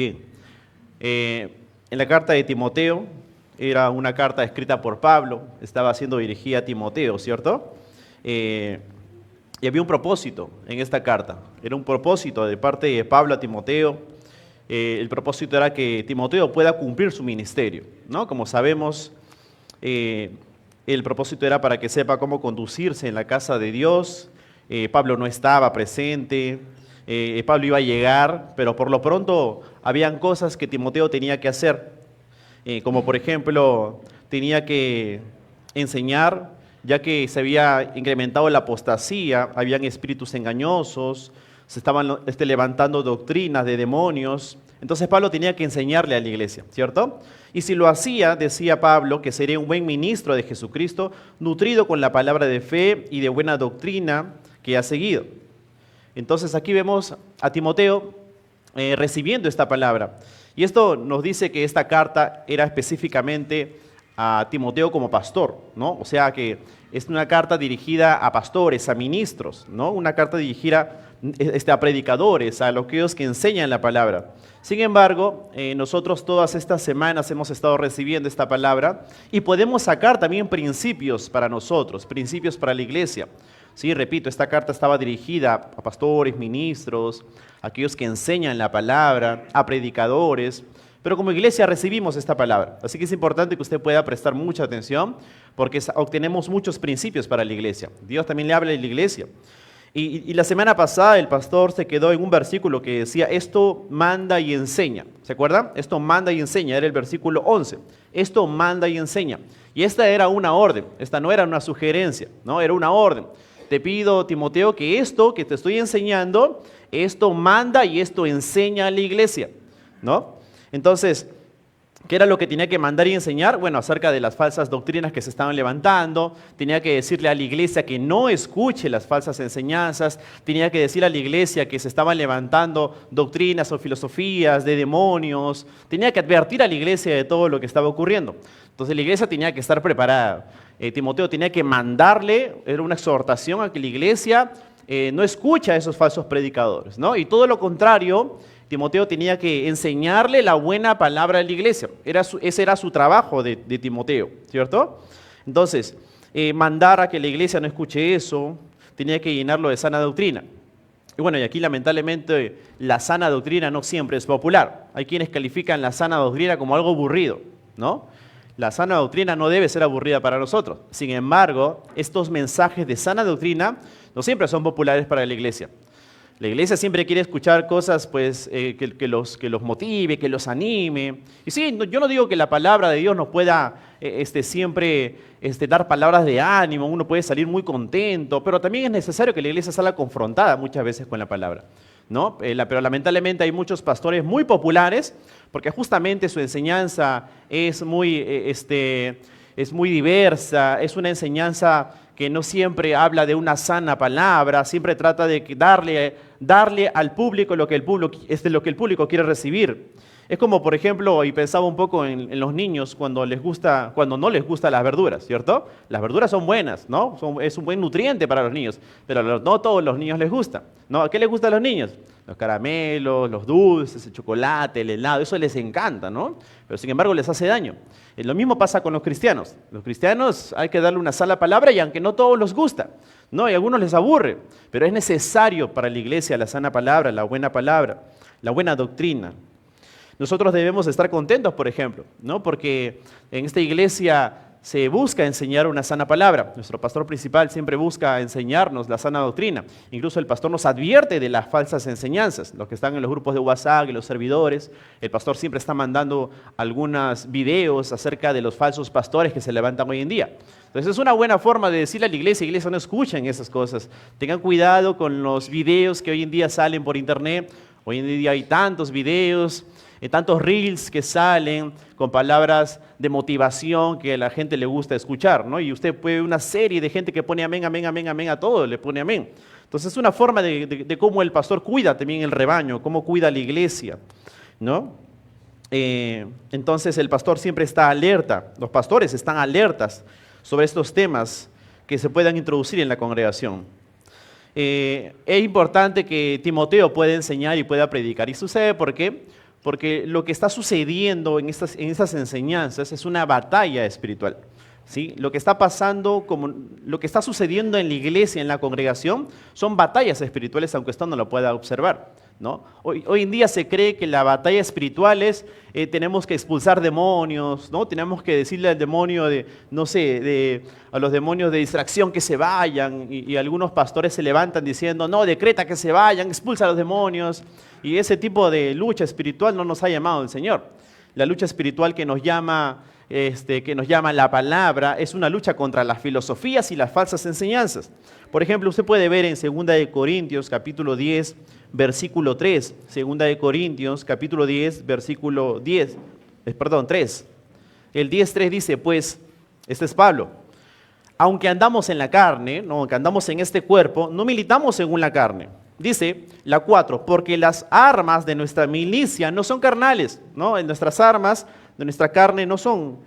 Bien, en la carta de Timoteo, era una carta escrita por Pablo, estaba siendo dirigida a Timoteo, ¿cierto? Y había un propósito en esta carta, era un propósito de parte de Pablo a Timoteo. El propósito era que Timoteo pueda cumplir su ministerio, ¿no? Como sabemos, el propósito era para que sepa cómo conducirse en la casa de Dios. Pablo no estaba presente, Pablo iba a llegar, pero por lo pronto habían cosas que Timoteo tenía que hacer, como por ejemplo, tenía que enseñar, ya que se había incrementado la apostasía, habían espíritus engañosos, se estaban levantando doctrinas de demonios. Entonces Pablo tenía que enseñarle a la iglesia, ¿cierto? Y si lo hacía, decía Pablo, que sería un buen ministro de Jesucristo, nutrido con la palabra de fe y de buena doctrina que ha seguido. Entonces aquí vemos a Timoteo recibiendo esta palabra. Y esto nos dice que esta carta era específicamente a Timoteo como pastor, ¿no? O sea que es una carta dirigida a pastores, a ministros, ¿no? Una carta dirigida a predicadores, a aquellos que enseñan la palabra. Sin embargo, nosotros todas estas semanas hemos estado recibiendo esta palabra y podemos sacar también principios para nosotros, principios para la iglesia. Sí, repito, esta carta estaba dirigida a pastores, ministros, a aquellos que enseñan la palabra, a predicadores, pero como iglesia recibimos esta palabra. Así que es importante que usted pueda prestar mucha atención porque obtenemos muchos principios para la iglesia. Dios también le habla a la iglesia. Y la semana pasada el pastor se quedó en un versículo que decía, esto manda y enseña. ¿Se acuerdan? Esto manda y enseña, era el versículo 11. Esto manda y enseña. Y esta era una orden, esta no era una sugerencia, ¿no? Era una orden. Te pido, Timoteo, que esto que te estoy enseñando, esto manda y esto enseña a la iglesia, ¿no? Entonces, ¿qué era lo que tenía que mandar y enseñar? Bueno, acerca de las falsas doctrinas que se estaban levantando, tenía que decirle a la iglesia que no escuche las falsas enseñanzas, tenía que decir a la iglesia que se estaban levantando doctrinas o filosofías de demonios, tenía que advertir a la iglesia de todo lo que estaba ocurriendo. Entonces la iglesia tenía que estar preparada. Timoteo tenía que mandarle, era una exhortación a que la iglesia no escuche a esos falsos predicadores, ¿no? Y todo lo contrario, Timoteo tenía que enseñarle la buena palabra a la iglesia. Ese era su trabajo de Timoteo, ¿cierto? Entonces, mandar a que la iglesia no escuche eso, tenía que llenarlo de sana doctrina. Y bueno, y aquí lamentablemente la sana doctrina no siempre es popular. Hay quienes califican la sana doctrina como algo aburrido, ¿no? La sana doctrina no debe ser aburrida para nosotros. Sin embargo, estos mensajes de sana doctrina no siempre son populares para la iglesia. La iglesia siempre quiere escuchar cosas pues, que los motive, que los anime. Y sí, yo no digo que la palabra de Dios nos pueda siempre dar palabras de ánimo, uno puede salir muy contento, pero también es necesario que la iglesia salga confrontada muchas veces con la palabra, ¿no? Pero lamentablemente hay muchos pastores muy populares porque justamente su enseñanza es muy diversa, es una enseñanza que no siempre habla de una sana palabra, siempre trata de darle al público lo que el público quiere recibir. Es como, por ejemplo, y pensaba un poco en los niños cuando no les gustan las verduras, ¿cierto? Las verduras son buenas, ¿no? Es un buen nutriente para los niños, pero no todos los niños les gusta, ¿no? ¿A qué les gusta a los niños? Los caramelos, los dulces, el chocolate, el helado, eso les encanta, ¿no? Pero sin embargo les hace daño. Lo mismo pasa con los cristianos. Los cristianos hay que darle una sana palabra y aunque no todos les gusta, ¿no? Y a algunos les aburre, pero es necesario para la iglesia la sana palabra, la buena doctrina. Nosotros debemos estar contentos, por ejemplo, ¿no? Porque en esta iglesia se busca enseñar una sana palabra. Nuestro pastor principal siempre busca enseñarnos la sana doctrina. Incluso el pastor nos advierte de las falsas enseñanzas. Los que están en los grupos de WhatsApp y los servidores, el pastor siempre está mandando algunos videos acerca de los falsos pastores que se levantan hoy en día. Entonces es una buena forma de decirle a la iglesia, no escuchen esas cosas. Tengan cuidado con los videos que hoy en día salen por internet. Hoy en día hay tantos videos, tantos reels que salen con palabras de motivación que a la gente le gusta escuchar, ¿no? Y usted puede ver una serie de gente que pone amén, amén, amén, amén a todo, le pone amén. Entonces es una forma de cómo el pastor cuida también el rebaño, cómo cuida la iglesia, ¿no? Entonces el pastor siempre está alerta, los pastores están alertas sobre estos temas que se puedan introducir en la congregación. Es importante que Timoteo pueda enseñar y pueda predicar. ¿Y sucede por qué? porque lo que está sucediendo en estas enseñanzas es una batalla espiritual. ¿Sí? Lo que está pasando, lo que está sucediendo en la iglesia, en la congregación, son batallas espirituales, aunque usted no lo pueda observar, ¿no? Hoy en día se cree que la batalla espiritual es, tenemos que expulsar demonios, ¿no? Tenemos que decirle al demonio a los demonios de distracción que se vayan, y algunos pastores se levantan diciendo, no, decreta que se vayan, expulsa a los demonios, y ese tipo de lucha espiritual no nos ha llamado el Señor. La lucha espiritual que nos llama la palabra es una lucha contra las filosofías y las falsas enseñanzas. Por ejemplo, usted puede ver en 2 de Corintios, capítulo 10, versículo 3. 2 de Corintios, capítulo 10, versículo 3. El 10:3 dice, pues, este es Pablo, aunque andamos en la carne, ¿no? Aunque andamos en este cuerpo, no militamos según la carne. Dice la 4, porque las armas de nuestra milicia no son carnales, ¿no? En nuestras armas de nuestra carne no son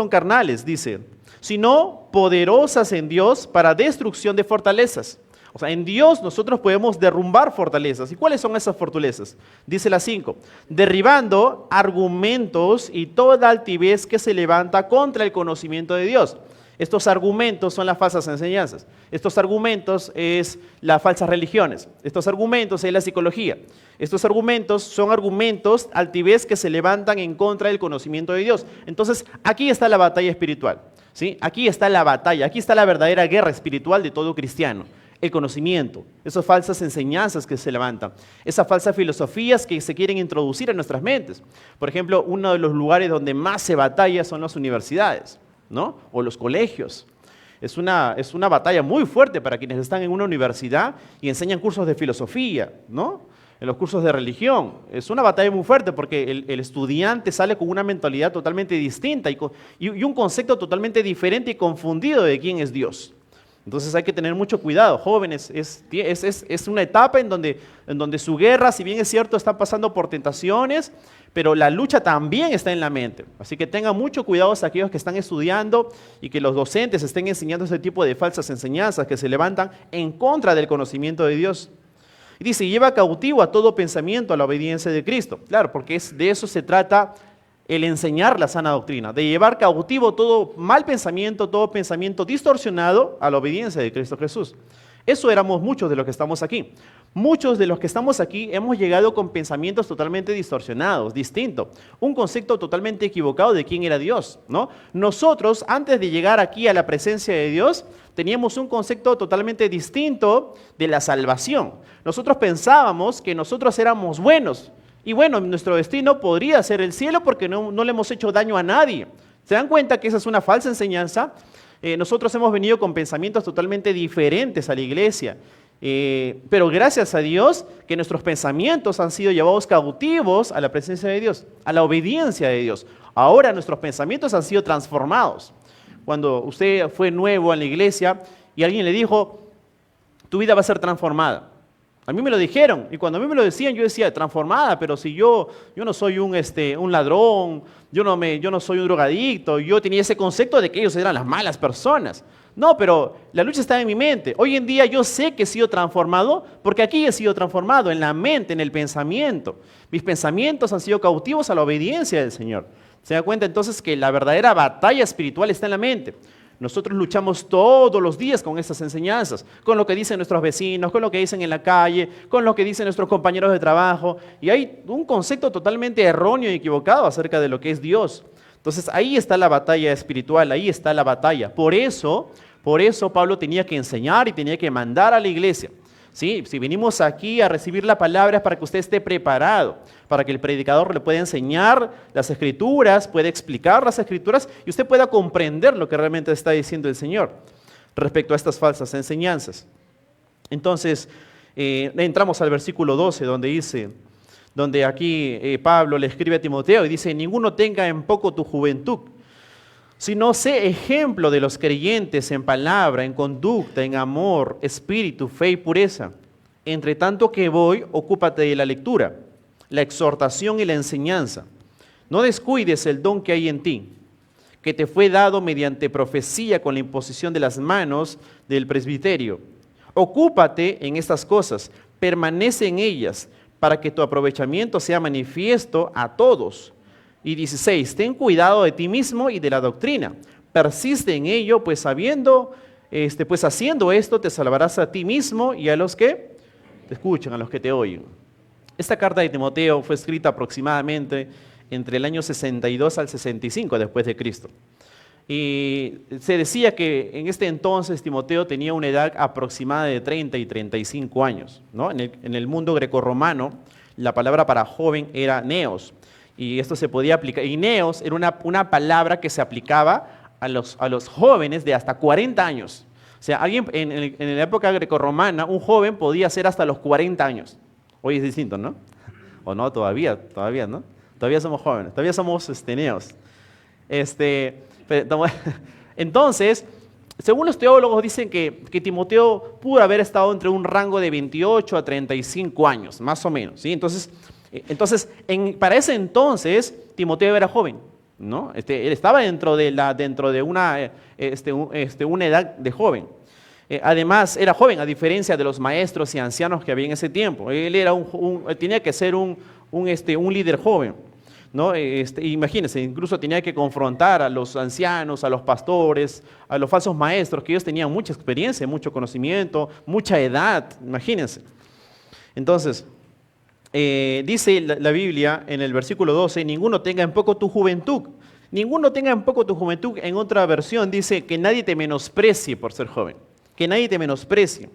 carnales, dice, sino poderosas en Dios para destrucción de fortalezas. O sea, en Dios nosotros podemos derrumbar fortalezas. ¿Y cuáles son esas fortalezas? Dice la 5, derribando argumentos y toda altivez que se levanta contra el conocimiento de Dios. Estos argumentos son las falsas enseñanzas. Estos argumentos es las falsas religiones. Estos argumentos es la psicología. Estos argumentos son argumentos altivez que se levantan en contra del conocimiento de Dios. Entonces, aquí está la batalla espiritual, ¿sí? Aquí está la batalla, aquí está la verdadera guerra espiritual de todo cristiano. El conocimiento, esas falsas enseñanzas que se levantan, esas falsas filosofías que se quieren introducir en nuestras mentes. Por ejemplo, uno de los lugares donde más se batalla son las universidades, ¿no? O los colegios. Es una batalla muy fuerte para quienes están en una universidad y enseñan cursos de filosofía, ¿no? En los cursos de religión. Es una batalla muy fuerte porque el estudiante sale con una mentalidad totalmente distinta y un concepto totalmente diferente y confundido de quién es Dios. Entonces hay que tener mucho cuidado, jóvenes. Es una etapa en donde su guerra, si bien es cierto, están pasando por tentaciones, pero la lucha también está en la mente. Así que tengan mucho cuidado aquellos que están estudiando y que los docentes estén enseñando ese tipo de falsas enseñanzas que se levantan en contra del conocimiento de Dios. Y dice, lleva cautivo a todo pensamiento a la obediencia de Cristo. Claro, porque de eso se trata el enseñar la sana doctrina, de llevar cautivo todo mal pensamiento, todo pensamiento distorsionado a la obediencia de Cristo Jesús. Eso éramos muchos de los que estamos aquí. Muchos de los que estamos aquí hemos llegado con pensamientos totalmente distorsionados, distintos, un concepto totalmente equivocado de quién era Dios, ¿no? Nosotros, antes de llegar aquí a la presencia de Dios, teníamos un concepto totalmente distinto de la salvación. Nosotros pensábamos que nosotros éramos buenos, y bueno, nuestro destino podría ser el cielo porque no le hemos hecho daño a nadie. ¿Se dan cuenta que esa es una falsa enseñanza? Nosotros hemos venido con pensamientos totalmente diferentes a la iglesia, pero gracias a Dios que nuestros pensamientos han sido llevados cautivos a la presencia de Dios, a la obediencia de Dios. Ahora nuestros pensamientos han sido transformados. Cuando usted fue nuevo en la iglesia y alguien le dijo, tu vida va a ser transformada. A mí me lo dijeron, y cuando a mí me lo decían, yo decía, transformada, pero si yo no soy un ladrón, yo no soy un drogadicto, yo tenía ese concepto de que ellos eran las malas personas. No, pero la lucha está en mi mente. Hoy en día yo sé que he sido transformado, porque aquí he sido transformado, en la mente, en el pensamiento. Mis pensamientos han sido cautivos a la obediencia del Señor. ¿Se da cuenta entonces que la verdadera batalla espiritual está en la mente? Nosotros luchamos todos los días con estas enseñanzas, con lo que dicen nuestros vecinos, con lo que dicen en la calle, con lo que dicen nuestros compañeros de trabajo. Y hay un concepto totalmente erróneo y equivocado acerca de lo que es Dios. Entonces ahí está la batalla espiritual, ahí está la batalla. Por eso Pablo tenía que enseñar y tenía que mandar a la iglesia. ¿Sí? Si venimos aquí a recibir la palabra es para que usted esté preparado, para que el predicador le pueda enseñar las escrituras, pueda explicar las escrituras y usted pueda comprender lo que realmente está diciendo el Señor respecto a estas falsas enseñanzas. Entonces, entramos al versículo 12 donde aquí Pablo le escribe a Timoteo y dice, ninguno tenga en poco tu juventud, sino sé ejemplo de los creyentes en palabra, en conducta, en amor, espíritu, fe y pureza. Entre tanto que voy, ocúpate de la lectura, la exhortación y la enseñanza. No descuides el don que hay en ti, que te fue dado mediante profecía con la imposición de las manos del presbiterio. Ocúpate en estas cosas, permanece en ellas, para que tu aprovechamiento sea manifiesto a todos. Y 16, ten cuidado de ti mismo y de la doctrina. Persiste en ello, pues haciendo esto te salvarás a ti mismo y a los que te escuchan, a los que te oyen. Esta carta de Timoteo fue escrita aproximadamente entre el año 62 al 65 después de Cristo. Y se decía que en este entonces Timoteo tenía una edad aproximada de 30 y 35 años, ¿no? En el mundo grecorromano, la palabra para joven era neos, y esto se podía aplicar. Y neos era una palabra que se aplicaba a los jóvenes de hasta 40 años. O sea, alguien en la época grecorromana, un joven podía ser hasta los 40 años. Hoy es distinto, ¿no? O no, todavía, ¿no? Todavía somos jóvenes, todavía somos neos. Entonces, según los teólogos dicen que Timoteo pudo haber estado entre un rango de 28 a 35 años, más o menos, ¿sí? Entonces para ese entonces, Timoteo era joven, ¿no? Él estaba dentro de una edad de joven. Además, era joven, a diferencia de los maestros y ancianos que había en ese tiempo. Él era tenía que ser un líder joven, ¿no? Imagínense, incluso tenía que confrontar a los ancianos, a los pastores, a los falsos maestros, que ellos tenían mucha experiencia, mucho conocimiento, mucha edad, imagínense. Entonces, dice la Biblia en el versículo 12, ninguno tenga en poco tu juventud. Ninguno tenga en poco tu juventud. En otra versión dice que nadie te menosprecie por ser joven. Que nadie te menosprecie.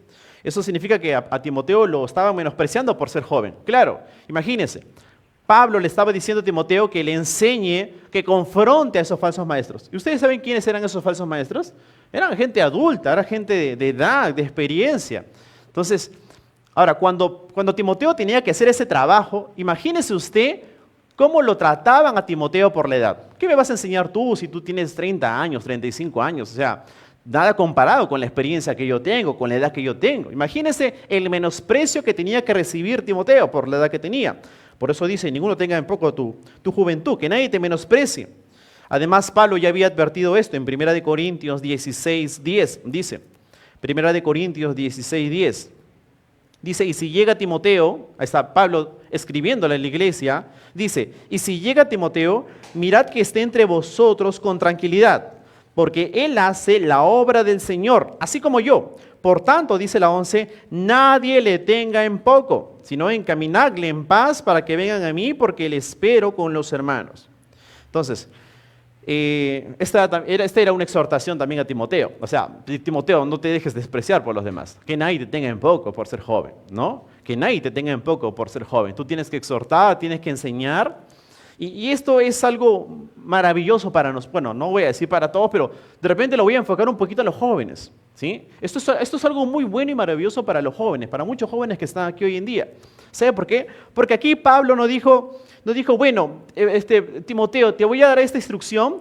Eso significa que a Timoteo lo estaban menospreciando por ser joven. Claro, imagínense. Pablo le estaba diciendo a Timoteo que le enseñe, que confronte a esos falsos maestros. ¿Y ustedes saben quiénes eran esos falsos maestros? Eran gente adulta, era gente de edad, de experiencia. Entonces, ahora, cuando Timoteo tenía que hacer ese trabajo, imagínese usted cómo lo trataban a Timoteo por la edad. ¿Qué me vas a enseñar tú si tú tienes 30 años, 35 años? O sea, nada comparado con la experiencia que yo tengo, con la edad que yo tengo. Imagínese el menosprecio que tenía que recibir Timoteo por la edad que tenía. Por eso dice, ninguno tenga en poco tu juventud, que nadie te menosprecie. Además, Pablo ya había advertido esto en 1 Corintios 16:10, dice, 1 Corintios 16:10. Dice, y si llega Timoteo, ahí está Pablo escribiéndole a la iglesia, dice, y si llega Timoteo, mirad que esté entre vosotros con tranquilidad, porque él hace la obra del Señor, así como yo. Por tanto, dice la 11, nadie le tenga en poco, sino encaminadle en paz para que vengan a mí, porque le espero con los hermanos. Entonces, esta era una exhortación también a Timoteo. O sea, Timoteo, no te dejes despreciar por los demás. Que nadie te tenga en poco por ser joven, ¿no? Que nadie te tenga en poco por ser joven. Tú tienes que exhortar, tienes que enseñar. Y esto es algo maravilloso para nosotros. Bueno, no voy a decir para todos, pero de repente lo voy a enfocar un poquito a los jóvenes, ¿sí? Esto es algo muy bueno y maravilloso para los jóvenes, para muchos jóvenes que están aquí hoy en día. ¿Sabe por qué? Porque aquí Pablo no dijo, bueno, Timoteo, te voy a dar esta instrucción,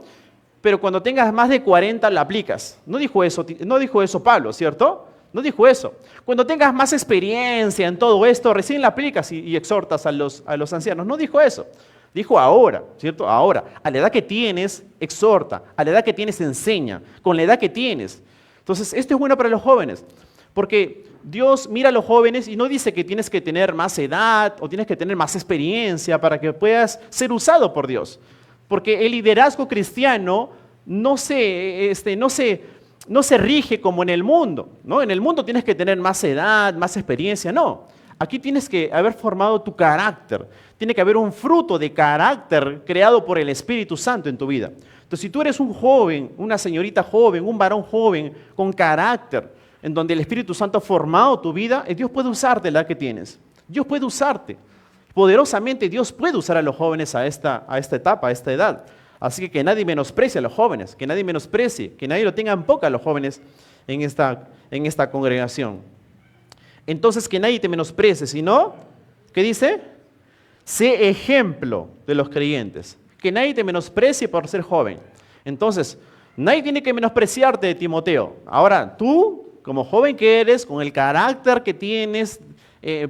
pero cuando tengas más de 40 la aplicas. No dijo eso Pablo, ¿cierto? No dijo eso. Cuando tengas más experiencia en todo esto, recién la aplicas y exhortas a los ancianos. No dijo eso. Dijo ahora, ¿cierto? Ahora, a la edad que tienes, exhorta. A la edad que tienes, enseña. Con la edad que tienes. Entonces, esto es bueno para los jóvenes. Porque Dios mira a los jóvenes y no dice que tienes que tener más edad o tienes que tener más experiencia para que puedas ser usado por Dios. Porque el liderazgo cristiano no se rige como en el mundo, ¿no? En el mundo tienes que tener más edad, más experiencia, no. Aquí tienes que haber formado tu carácter. Tiene que haber un fruto de carácter creado por el Espíritu Santo en tu vida. Entonces, si tú eres un joven, una señorita joven, un varón joven con carácter, en donde el Espíritu Santo ha formado tu vida, Dios puede usarte la que tienes. Dios puede usarte. Poderosamente Dios puede usar a los jóvenes a esta etapa, a esta edad. Así que nadie menosprecie a los jóvenes, que nadie menosprecie, que nadie lo tenga en poca a los jóvenes en esta congregación. Entonces, que nadie te menosprecie, sino, ¿qué dice? Sé ejemplo de los creyentes. Que nadie te menosprecie por ser joven. Entonces, nadie tiene que menospreciarte, Timoteo. Ahora, tú, como joven que eres, con el carácter que tienes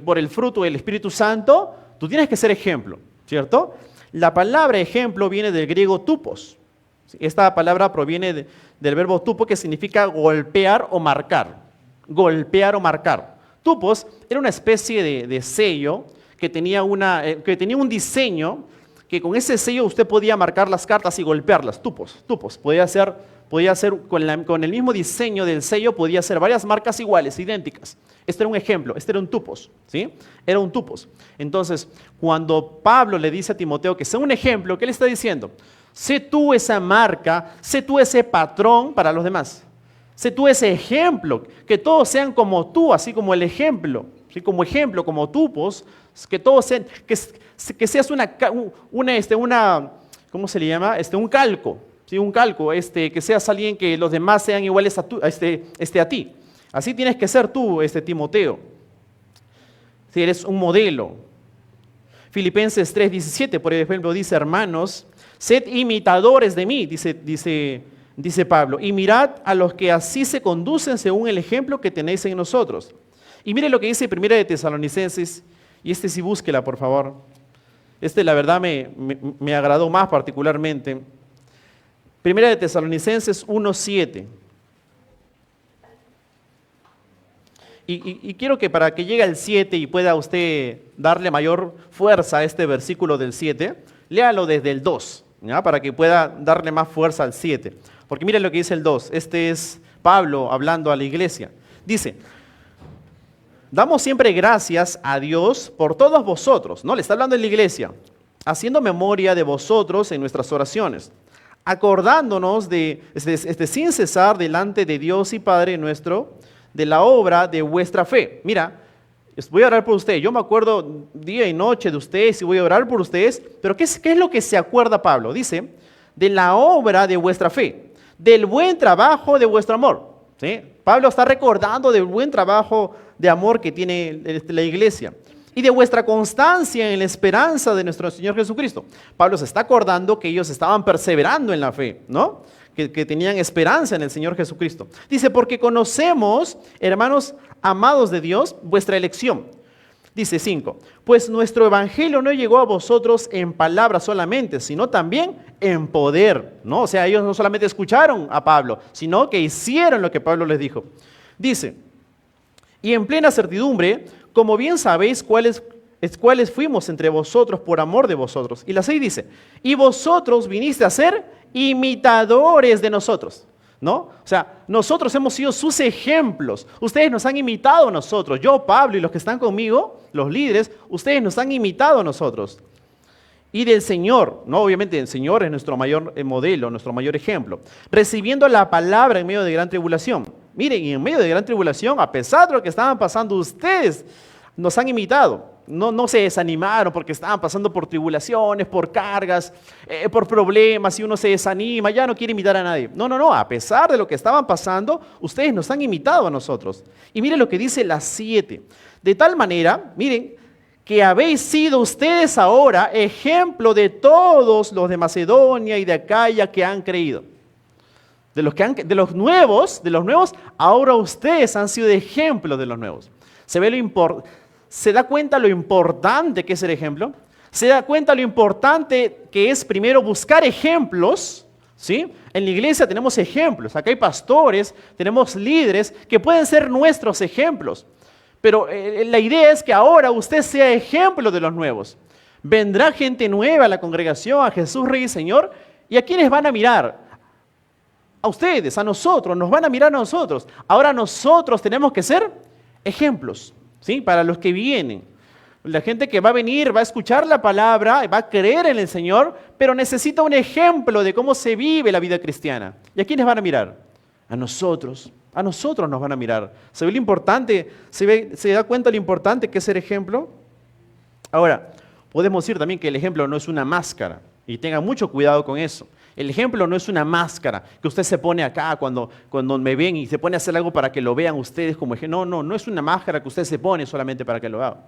por el fruto del Espíritu Santo, tú tienes que ser ejemplo, ¿cierto? La palabra ejemplo viene del griego tupos. Esta palabra proviene del verbo tupo, que significa golpear o marcar. Golpear o marcar. Tupos era una especie de sello que tenía un diseño que con ese sello usted podía marcar las cartas y golpearlas, tupos. Podía hacer con el mismo diseño del sello, podía hacer varias marcas iguales, idénticas. Este era un ejemplo, este era un tupos, ¿sí? Era un tupos. Entonces, cuando Pablo le dice a Timoteo que sea un ejemplo, ¿qué le está diciendo? Sé tú esa marca, sé tú ese patrón para los demás. Sé tú ese ejemplo, que todos sean como tú, así como el ejemplo, ¿sí? Como ejemplo, como tupos, que todos sean, que seas ¿cómo se le llama? Un calco, ¿sí? Un calco, que seas alguien que los demás sean iguales a ti. Así tienes que ser tú, Timoteo. Si eres un modelo. Filipenses 3:17, por ejemplo, dice, hermanos, sed imitadores de mí, dice Pablo, y mirad a los que así se conducen según el ejemplo que tenéis en nosotros. Y mire lo que dice Primera de Tesalonicenses, y sí búsquela, por favor. La verdad me agradó más particularmente. Primera de Tesalonicenses 1:7. Y quiero que para que llegue al 7 y pueda usted darle mayor fuerza a este versículo del 7, léalo desde el 2, ¿ya? Para que pueda darle más fuerza al 7. Porque mire lo que dice el 2. Este es Pablo hablando a la iglesia. Dice, damos siempre gracias a Dios por todos vosotros, ¿no? Le está hablando en la iglesia, haciendo memoria de vosotros en nuestras oraciones, acordándonos sin cesar delante de Dios y Padre nuestro, de la obra de vuestra fe. Mira, voy a orar por ustedes. Yo me acuerdo día y noche de ustedes y voy a orar por ustedes, pero ¿qué es lo que se acuerda Pablo? Dice, de la obra de vuestra fe, del buen trabajo de vuestro amor. ¿Sí? Pablo está recordando del buen trabajo de amor que tiene la iglesia y de vuestra constancia en la esperanza de nuestro Señor Jesucristo. Pablo se está acordando que ellos estaban perseverando en la fe, ¿no? Que tenían esperanza en el Señor Jesucristo. Dice, porque conocemos, hermanos amados de Dios, vuestra elección. Dice 5, pues nuestro evangelio no llegó a vosotros en palabras solamente, sino también en poder, ¿no? O sea, ellos no solamente escucharon a Pablo, sino que hicieron lo que Pablo les dijo. Dice, y en plena certidumbre, como bien sabéis cuáles fuimos entre vosotros por amor de vosotros. Y la 6 dice, y vosotros viniste a ser imitadores de nosotros, ¿no? O sea, nosotros hemos sido sus ejemplos. Ustedes nos han imitado a nosotros. Yo, Pablo y los que están conmigo, los líderes, ustedes nos han imitado a nosotros. Y del Señor, ¿no? Obviamente el Señor es nuestro mayor modelo, nuestro mayor ejemplo. Recibiendo la palabra en medio de gran tribulación. Miren, y en medio de gran tribulación, a pesar de lo que estaban pasando, ustedes nos han imitado. No se desanimaron porque estaban pasando por tribulaciones, por cargas, por problemas, y uno se desanima, ya no quiere imitar a nadie. No, a pesar de lo que estaban pasando, ustedes nos han imitado a nosotros. Y miren lo que dice la 7. De tal manera, miren, que habéis sido ustedes ahora ejemplo de todos los de Macedonia y de Acaya que han creído. De los nuevos, ahora ustedes han sido ejemplo de los nuevos. ¿Se da cuenta lo importante que es el ejemplo? ¿Se da cuenta lo importante que es primero buscar ejemplos? ¿Sí? En la iglesia tenemos ejemplos, acá hay pastores, tenemos líderes que pueden ser nuestros ejemplos. Pero la idea es que ahora usted sea ejemplo de los nuevos. Vendrá gente nueva a la congregación, a Jesús Rey y Señor, ¿y a quiénes van a mirar? A ustedes, a nosotros, nos van a mirar a nosotros. Ahora nosotros tenemos que ser ejemplos, ¿sí? Para los que vienen. La gente que va a venir, va a escuchar la palabra, va a creer en el Señor, pero necesita un ejemplo de cómo se vive la vida cristiana. ¿Y a quiénes van a mirar? A nosotros nos van a mirar. ¿Se ve lo importante? ¿Se da cuenta lo importante que es ser ejemplo? Ahora, podemos decir también que el ejemplo no es una máscara, y tenga mucho cuidado con eso. El ejemplo no es una máscara que usted se pone acá cuando me ven y se pone a hacer algo para que lo vean ustedes como ejemplo. No es una máscara que usted se pone solamente para que lo hagan.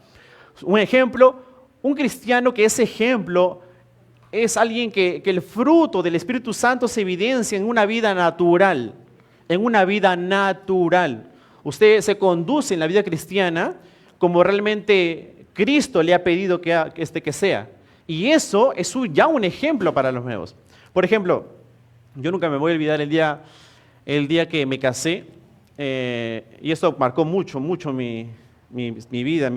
Un ejemplo, un cristiano que es ejemplo es alguien que el fruto del Espíritu Santo se evidencia en una vida natural. En una vida natural. Usted se conduce en la vida cristiana como realmente Cristo le ha pedido que sea. Y eso es ya un ejemplo para los nuevos. Por ejemplo, yo nunca me voy a olvidar el día que me casé, y esto marcó mucho mi vida.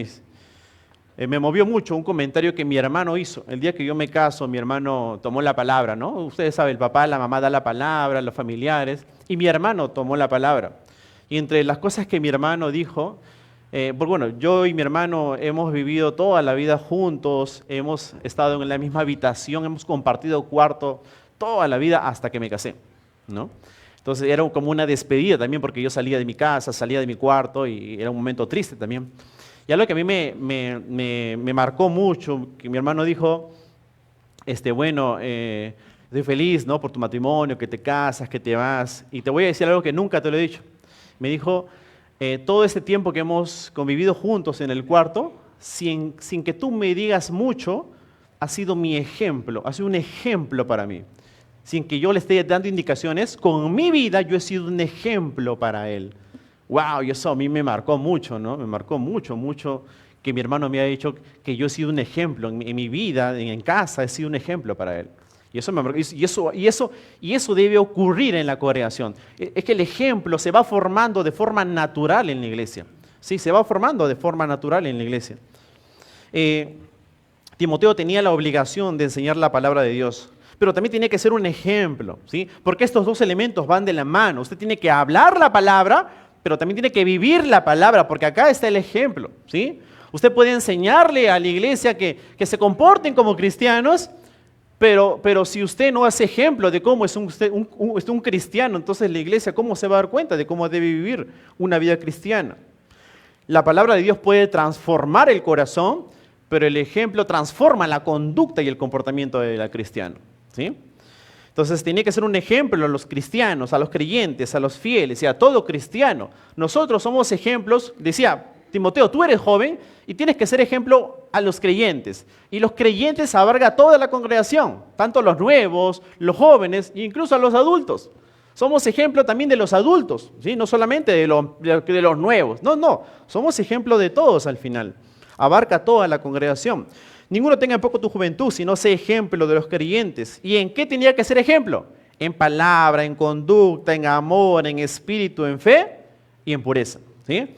Me movió mucho un comentario que mi hermano hizo. El día que yo me caso, mi hermano tomó la palabra, ¿no? Ustedes saben, el papá, la mamá da la palabra, los familiares, y mi hermano tomó la palabra. Y entre las cosas que mi hermano dijo, porque bueno, yo y mi hermano hemos vivido toda la vida juntos, hemos estado en la misma habitación, hemos compartido cuarto toda la vida hasta que me casé, ¿no? Entonces era como una despedida también porque yo salía de mi casa, salía de mi cuarto y era un momento triste también. Y algo que a mí me marcó mucho, que mi hermano dijo, bueno, estoy feliz, ¿no? Por tu matrimonio, que te casas, que te vas. Y te voy a decir algo que nunca te lo he dicho. Me dijo, todo este tiempo que hemos convivido juntos en el cuarto, sin que tú me digas mucho, ha sido mi ejemplo, ha sido un ejemplo para mí. Sin que yo le esté dando indicaciones, con mi vida yo he sido un ejemplo para él. Wow, y eso a mí me marcó mucho, ¿no? Me marcó mucho, mucho que mi hermano me haya dicho que yo he sido un ejemplo en mi vida, en casa, he sido un ejemplo para él. Y eso, y eso debe ocurrir en la congregación. Es que el ejemplo se va formando de forma natural en la iglesia. Sí, se va formando de forma natural en la iglesia. Timoteo tenía la obligación de enseñar la palabra de Dios, pero también tiene que ser un ejemplo, ¿sí? Porque estos dos elementos van de la mano. Usted tiene que hablar la palabra, pero también tiene que vivir la palabra, porque acá está el ejemplo, ¿sí? Usted puede enseñarle a la iglesia que se comporten como cristianos, pero si usted no hace ejemplo de cómo es un cristiano, entonces la iglesia, ¿cómo se va a dar cuenta de cómo debe vivir una vida cristiana? La palabra de Dios puede transformar el corazón, pero el ejemplo transforma la conducta y el comportamiento del cristiano, ¿sí? Entonces tiene que ser un ejemplo a los cristianos, a los creyentes, a los fieles y a todo cristiano. Nosotros somos ejemplos, decía Timoteo, tú eres joven y tienes que ser ejemplo a los creyentes. Y los creyentes abarca a toda la congregación, tanto los nuevos, los jóvenes e incluso a los adultos. Somos ejemplo también de los adultos, ¿sí? No solamente de los nuevos. No, somos ejemplo de todos al final. Abarca a toda la congregación. Ninguno tenga en poco tu juventud, sino sé ejemplo de los creyentes. ¿Y en qué tenía que ser ejemplo? En palabra, en conducta, en amor, en espíritu, en fe y en pureza, ¿sí?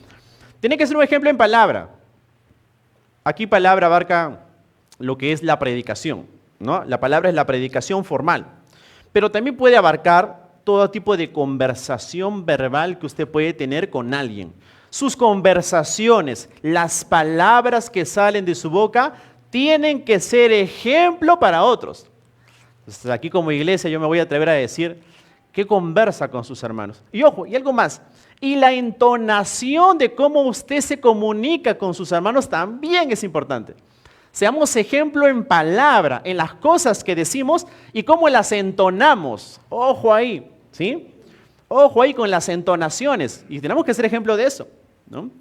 Tiene que ser un ejemplo en palabra. Aquí palabra abarca lo que es la predicación, ¿no? La palabra es la predicación formal, pero también puede abarcar todo tipo de conversación verbal que usted puede tener con alguien. Sus conversaciones, las palabras que salen de su boca, tienen que ser ejemplo para otros. Entonces, aquí como iglesia yo me voy a atrever a decir que conversa con sus hermanos. Y ojo, y algo más. Y la entonación de cómo usted se comunica con sus hermanos también es importante. Seamos ejemplo en palabra, en las cosas que decimos y cómo las entonamos. Ojo ahí, ¿sí? Ojo ahí con las entonaciones. Y tenemos que ser ejemplo de eso, ¿no?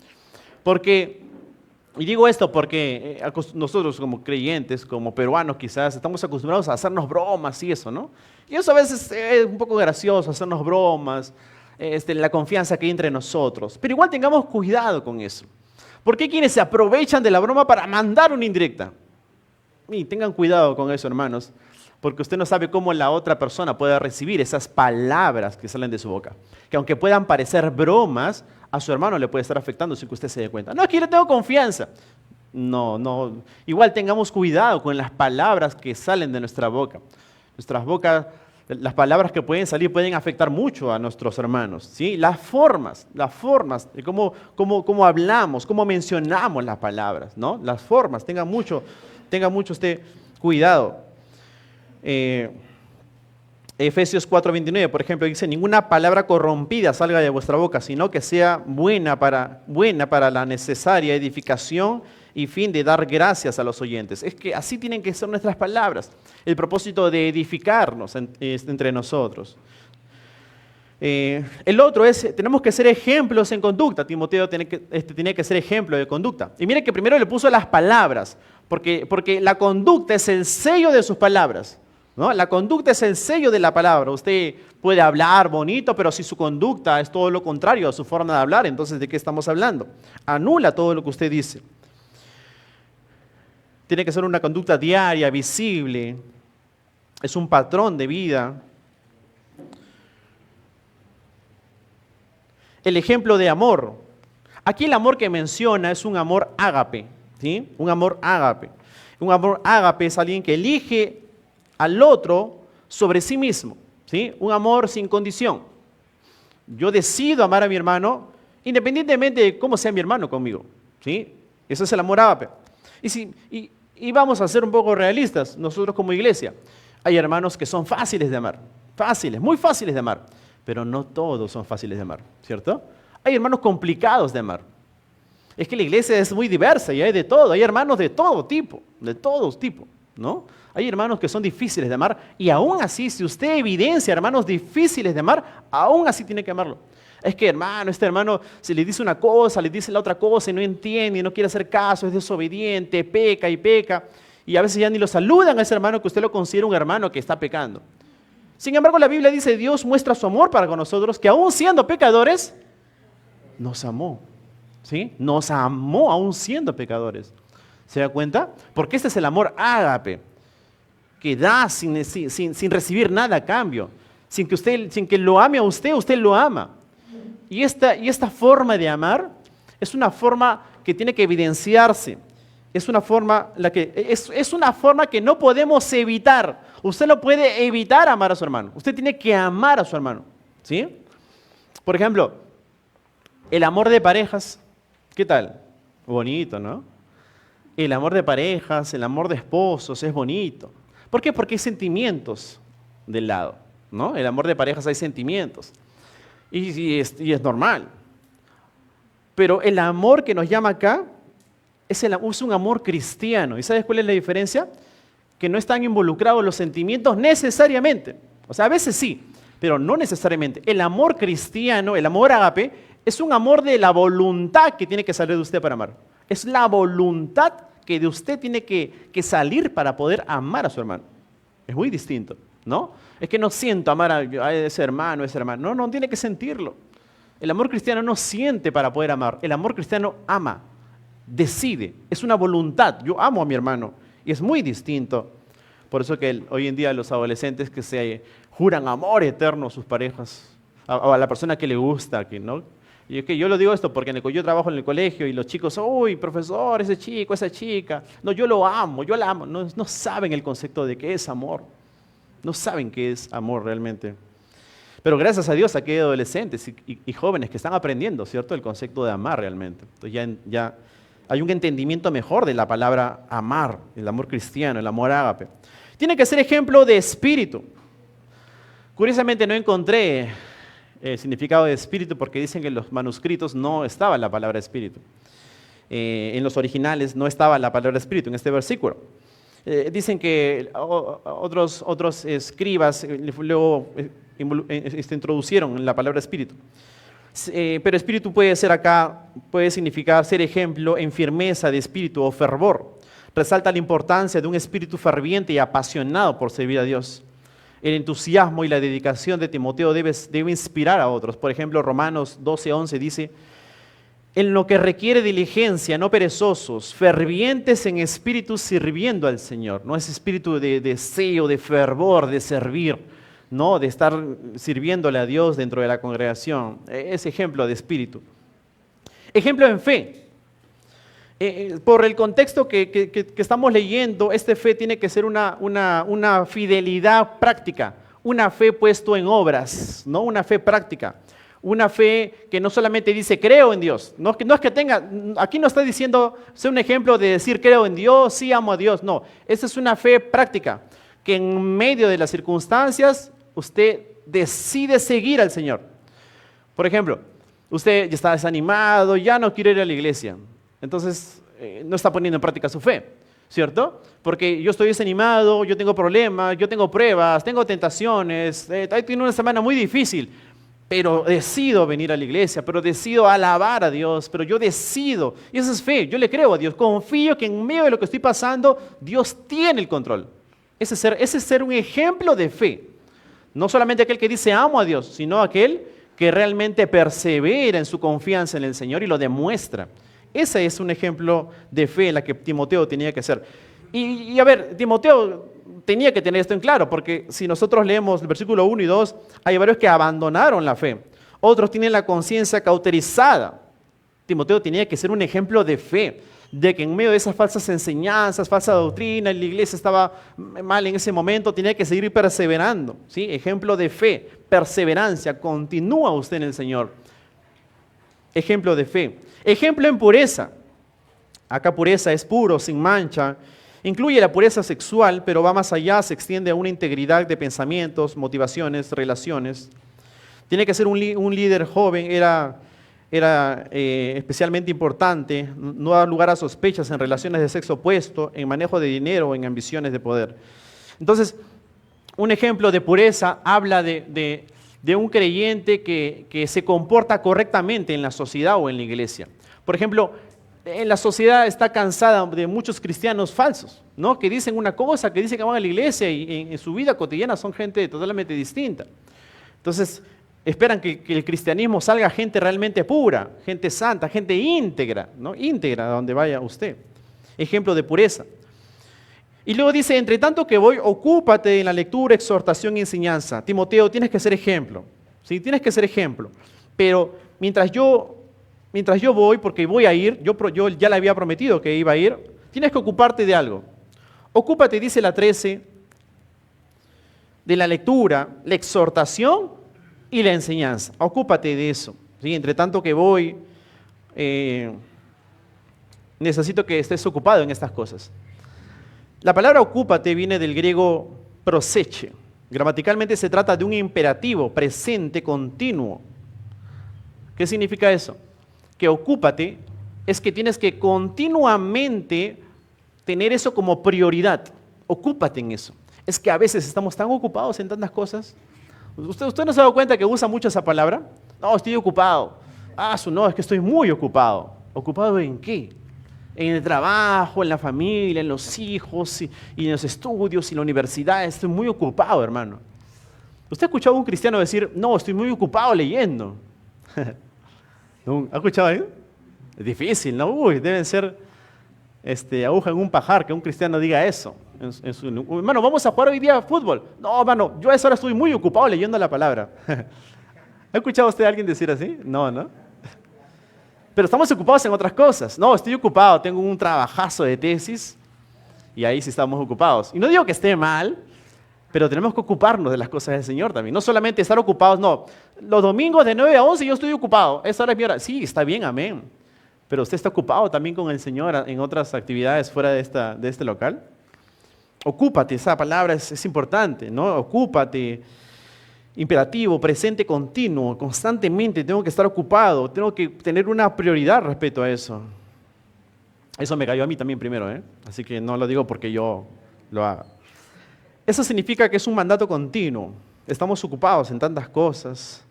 Y digo esto porque nosotros como creyentes, como peruanos quizás, estamos acostumbrados a hacernos bromas y eso, ¿no? Y eso a veces es un poco gracioso, hacernos bromas, la confianza que hay entre nosotros. Pero igual tengamos cuidado con eso. Porque hay quienes se aprovechan de la broma para mandar una indirecta. Y tengan cuidado con eso, hermanos, porque usted no sabe cómo la otra persona puede recibir esas palabras que salen de su boca. Que aunque puedan parecer bromas, a su hermano le puede estar afectando sin que usted se dé cuenta. No, aquí le tengo confianza. No. Igual tengamos cuidado con las palabras que salen de nuestra boca. Nuestras bocas, las palabras que pueden salir pueden afectar mucho a nuestros hermanos, ¿sí? Las formas de cómo hablamos, cómo mencionamos las palabras, ¿no? Las formas, tenga mucho usted cuidado. Efesios 4:29, por ejemplo, dice: ninguna palabra corrompida salga de vuestra boca, sino que sea buena para la necesaria edificación y fin de dar gracias a los oyentes. Es que así tienen que ser nuestras palabras, el propósito de edificarnos entre nosotros. El otro es, tenemos que ser ejemplos en conducta. Timoteo tiene que ser ejemplo de conducta. Y mire que primero le puso las palabras, porque la conducta es el sello de sus palabras, ¿no? La conducta es el sello de la palabra. Usted puede hablar bonito, pero si su conducta es todo lo contrario a su forma de hablar, entonces ¿de qué estamos hablando? Anula todo lo que usted dice. Tiene que ser una conducta diaria, visible. Es un patrón de vida. El ejemplo de amor. Aquí el amor que menciona es un amor ágape, ¿sí? Un amor ágape. Un amor ágape es alguien que elige al otro sobre sí mismo, ¿sí? Un amor sin condición. Yo decido amar a mi hermano independientemente de cómo sea mi hermano conmigo, ¿sí? Ese es el amor ágape. Y vamos a ser un poco realistas, nosotros como iglesia. Hay hermanos que son fáciles de amar, fáciles, muy fáciles de amar, pero no todos son fáciles de amar, ¿cierto? Hay hermanos complicados de amar. Es que la iglesia es muy diversa y hay de todo, hay hermanos de todo tipo, ¿no? Hay hermanos que son difíciles de amar y aún así, si usted evidencia hermanos difíciles de amar, aún así tiene que amarlo. Es que hermano, este hermano se le dice una cosa, le dice la otra cosa y no entiende, y no quiere hacer caso, es desobediente, peca y peca. Y a veces ya ni lo saludan a ese hermano que usted lo considera un hermano que está pecando. Sin embargo, la Biblia dice, Dios muestra su amor para con nosotros, que aún siendo pecadores, nos amó. ¿Sí? Nos amó aún siendo pecadores. ¿Se da cuenta? Porque este es el amor ágape, que da sin recibir nada a cambio. Sin que lo ame a usted, usted lo ama. Y esta forma de amar es una forma que tiene que evidenciarse. Es una forma que no podemos evitar. Usted no puede evitar amar a su hermano. Usted tiene que amar a su hermano. ¿Sí? Por ejemplo, el amor de parejas. ¿Qué tal? Bonito, ¿no? El amor de parejas, el amor de esposos es bonito. ¿Por qué? Porque hay sentimientos del lado, ¿no? El amor de parejas hay sentimientos. Y es normal. Pero el amor que nos llama acá es un amor cristiano. ¿Y sabes cuál es la diferencia? Que no están involucrados los sentimientos necesariamente. O sea, a veces sí, pero no necesariamente. El amor cristiano, el amor ágape, es un amor de la voluntad que tiene que salir de usted para amar. Es la voluntad que de usted tiene que salir para poder amar a su hermano. Es muy distinto, ¿no? Es que no siento amar a ese hermano, No, no tiene que sentirlo. El amor cristiano no siente para poder amar. El amor cristiano ama, decide. Es una voluntad. Yo amo a mi hermano. Y es muy distinto. Por eso que hoy en día los adolescentes que se juran amor eterno a sus parejas, a la persona que le gusta, ¿no? Y es que yo lo digo esto porque yo trabajo en el colegio y los chicos, uy, profesor, ese chico, esa chica. No, yo lo amo, yo la amo. No saben el concepto de qué es amor. No saben qué es amor realmente. Pero gracias a Dios aquí hay adolescentes y jóvenes que están aprendiendo, ¿cierto? El concepto de amar realmente. Entonces ya hay un entendimiento mejor de la palabra amar, el amor cristiano, el amor ágape. Tiene que ser ejemplo de espíritu. Curiosamente no encontré el significado de espíritu porque dicen que en los manuscritos no estaba la palabra espíritu. En los originales no estaba la palabra espíritu en este versículo. Dicen que otros escribas luego introducieron la palabra espíritu. Pero espíritu puede significar ser ejemplo en firmeza de espíritu o fervor. Resalta la importancia de un espíritu ferviente y apasionado por servir a Dios. El entusiasmo y la dedicación de Timoteo debe inspirar a otros. Por ejemplo, Romanos 12:11 dice, en lo que requiere diligencia, no perezosos, fervientes en espíritu sirviendo al Señor. No es espíritu de deseo, de fervor, de servir, ¿no? De estar sirviéndole a Dios dentro de la congregación. Es ejemplo de espíritu. Ejemplo en fe. Por el contexto que estamos leyendo, esta fe tiene que ser una fidelidad práctica, una fe puesto en obras, ¿no? Una fe práctica, una fe que no solamente dice creo en Dios, no es que tenga, aquí no está diciendo, sea un ejemplo de decir creo en Dios, sí amo a Dios, no, esa es una fe práctica, que en medio de las circunstancias usted decide seguir al Señor. Por ejemplo, usted ya está desanimado, ya no quiere ir a la iglesia. Entonces, no está poniendo en práctica su fe, ¿cierto? Porque yo estoy desanimado, yo tengo problemas, yo tengo pruebas, tengo tentaciones, tengo una semana muy difícil, pero decido venir a la iglesia, pero decido alabar a Dios, pero yo decido, y esa es fe, yo le creo a Dios, confío que en medio de lo que estoy pasando, Dios tiene el control. Ese es ser un ejemplo de fe. No solamente aquel que dice amo a Dios, sino aquel que realmente persevera en su confianza en el Señor y lo demuestra. Ese es un ejemplo de fe en la que Timoteo tenía que ser. Y a ver, Timoteo tenía que tener esto en claro, porque si nosotros leemos el versículo 1 y 2, hay varios que abandonaron la fe. Otros tienen la conciencia cauterizada. Timoteo tenía que ser un ejemplo de fe, de que en medio de esas falsas enseñanzas, falsa doctrina, la iglesia estaba mal en ese momento, tenía que seguir perseverando, ¿sí? Ejemplo de fe, perseverancia, continúa usted en el Señor. Ejemplo de fe. Ejemplo en pureza. Acá pureza es puro, sin mancha. Incluye la pureza sexual, pero va más allá, se extiende a una integridad de pensamientos, motivaciones, relaciones. Tiene que ser un líder joven, era especialmente importante, no dar lugar a sospechas en relaciones de sexo opuesto, en manejo de dinero o en ambiciones de poder. Entonces, un ejemplo de pureza habla de un creyente que se comporta correctamente en la sociedad o en la iglesia. Por ejemplo, en la sociedad está cansada de muchos cristianos falsos, ¿no? Que dicen una cosa, que dicen que van a la iglesia y en su vida cotidiana son gente totalmente distinta. Entonces, esperan que el cristianismo salga gente realmente pura, gente santa, gente íntegra, ¿no? Íntegra a donde vaya usted. Ejemplo de pureza. Y luego dice, entre tanto que voy, ocúpate en la lectura, exhortación y enseñanza. Timoteo, tienes que ser ejemplo, ¿sí? Tienes que ser ejemplo. Pero mientras yo voy, porque voy a ir, yo ya le había prometido que iba a ir, tienes que ocuparte de algo. Ocúpate, dice la 13, de la lectura, la exhortación y la enseñanza. Ocúpate de eso, ¿sí? Entre tanto que voy, necesito que estés ocupado en estas cosas. La palabra ocúpate viene del griego proseche. Gramaticalmente se trata de un imperativo presente continuo. ¿Qué significa eso? Que ocúpate es que tienes que continuamente tener eso como prioridad. Ocúpate en eso. Es que a veces estamos tan ocupados en tantas cosas. ¿Usted no se ha dado cuenta que usa mucho esa palabra? No, estoy ocupado. No, es que estoy muy ocupado. ¿Ocupado en qué? En el trabajo, en la familia, en los hijos, y en los estudios, y en la universidad. Estoy muy ocupado, hermano. ¿Usted ha escuchado a un cristiano decir, no, estoy muy ocupado leyendo? ¿Ha escuchado ahí? Es difícil, ¿no? Deben ser aguja en un pajar que un cristiano diga eso. Hermano, vamos a jugar hoy día fútbol. No, hermano, yo a esa hora estoy muy ocupado leyendo la palabra. ¿Ha escuchado usted a alguien decir así? No, ¿no? Pero estamos ocupados en otras cosas. No, estoy ocupado, tengo un trabajazo de tesis y ahí sí estamos ocupados. Y no digo que esté mal, pero tenemos que ocuparnos de las cosas del Señor también. No solamente estar ocupados, no. Los domingos de 9 a 11 yo estoy ocupado. Esa hora es mi hora. Sí, está bien, amén. Pero usted está ocupado también con el Señor en otras actividades fuera de este local. Ocúpate, esa palabra es importante, ¿no? Ocúpate. Imperativo, presente continuo, constantemente tengo que estar ocupado, tengo que tener una prioridad respecto a eso. Eso me cayó a mí también primero, así que no lo digo porque yo lo haga. Eso significa que es un mandato continuo, estamos ocupados en tantas cosas.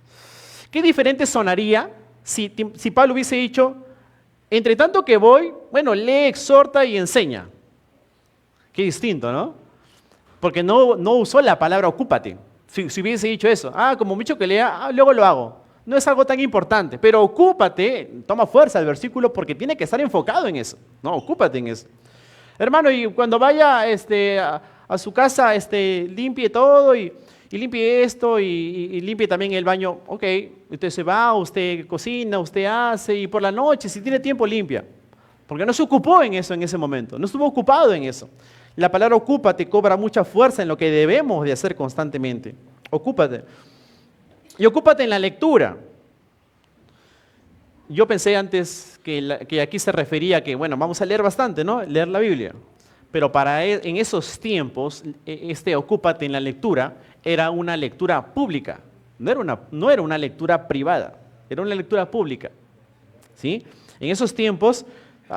¿Qué diferente sonaría si Pablo hubiese dicho, entre tanto que voy, bueno, lee, exhorta y enseña? Qué distinto, ¿no? Porque no usó la palabra ocúpate. Si hubiese dicho eso, como me dicho que lea, luego lo hago. No es algo tan importante, pero ocúpate, toma fuerza el versículo porque tiene que estar enfocado en eso. No, ocúpate en eso. Hermano, y cuando vaya a su casa, limpie todo y limpie esto y limpie también el baño. Ok, usted se va, usted cocina, usted hace y por la noche, si tiene tiempo, limpia. Porque no se ocupó en eso en ese momento, no estuvo ocupado en eso. La palabra ocúpate cobra mucha fuerza en lo que debemos de hacer constantemente. Ocúpate. Y ocúpate en la lectura. Yo pensé antes que aquí se refería a que, bueno, vamos a leer bastante, ¿no? Leer la Biblia. Pero en esos tiempos, ocúpate en la lectura era una lectura pública. No era una lectura privada, era una lectura pública. ¿Sí? En esos tiempos